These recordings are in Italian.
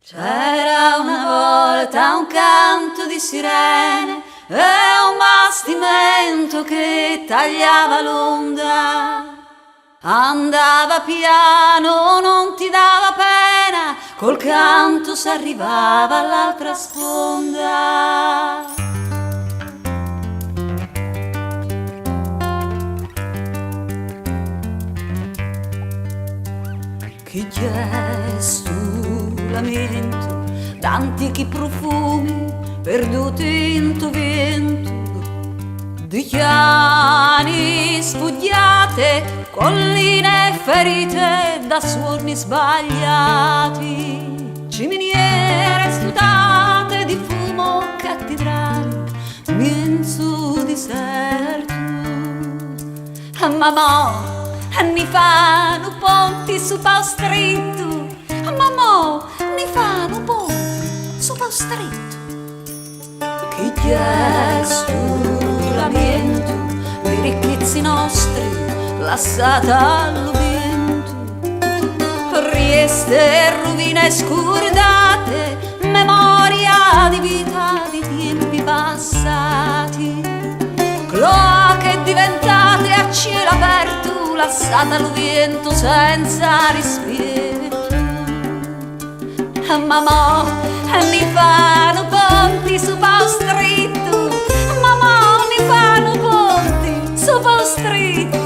C'era una volta un canto di sirene e un bastimento che tagliava l'onda. Andava piano, non ti dava pena, col canto s'arrivava all'altra sponda. Chi c'è sul lamento d'antichi profumi perduti in tu vento, di chiani spugliate, colline ferite da suoni sbagliati, ciminiere stutate di fumo, cattedrali, mezzo deserto. Mamma, anni fa nu ponti su Pau Stretto, mamma, ne fanno ponti su Pau Stretto. Chi c'è sull'ambiente dei ricchezzi nostri lasciata al vento, rieste e rovine scordate, memoria di vita di tempi passati, cloache diventate a cielo aperto, lasciata al vento senza rispetto. Mamma, ne fanno ponti su Pau Stretto, mamma, ne fanno ponti su Pau Stretto.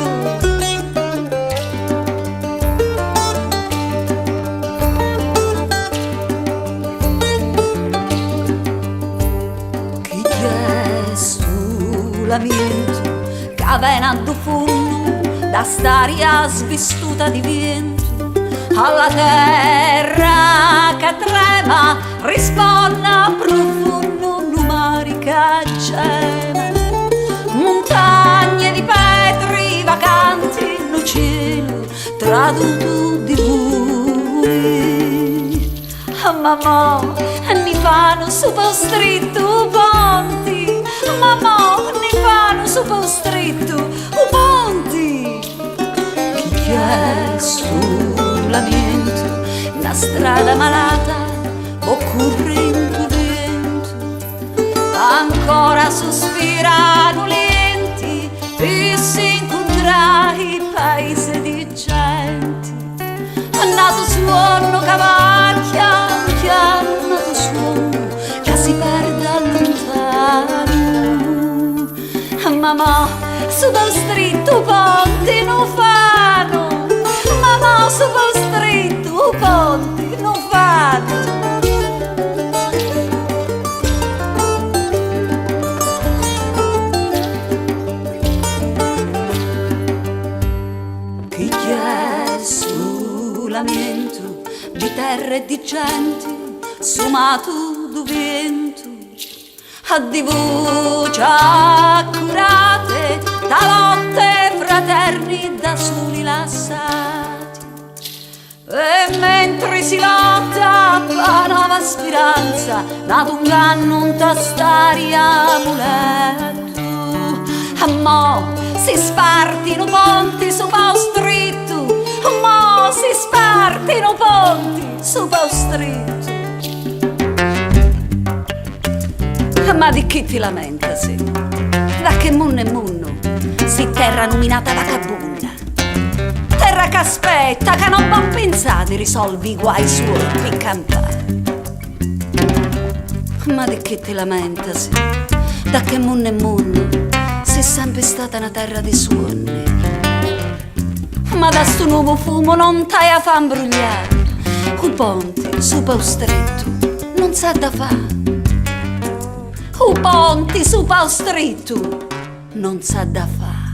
Chi c'è sull'amiento che avena do funno da staria svistuta di vento, alla terra che trema risponda profondo numerica gema, montagne di petri vacanti no cielo traduto di voi. Mamma, ne fanno su Pau Stretto ponti, mamma, ne fanno su Pau Stretto ponti. Chi c'è sull'ambiente una strada malata o correndo vento, ancora sospirano lenti e si incontra i paesi di gente. Nato suono cavacchia, nato suono che si perde lontano. Mamma, su Pau Stretto ponti non fanno, mamma, su Pau Stretto ponti non fanno. Chi c'è sull'ambiente di terra e di gente, sumato do vento, a di voce accurate, da lotte fraterni da soli lassati. E mentre si lotta per la nuova speranza, nato un anno un tastari amuleto. Mo si spartino ponti su Pau Stretto, mo si spartino ponti su Pau Stretto. Ma di chi ti lamenta, sì? Da che munno e munno si terra nominata vagabonda, terra che aspetta, che non può pensare di risolvi i guai suoi per campare. Ma di chi ti lamenta, sì? Da che munno e munno si è sempre stata una terra di suoni, ma da sto nuovo fumo non t'hai a fa imbrugliare. Un ponte su Pau Stretto non sa da fa, un ponte su Pau Stretto non sa da fa.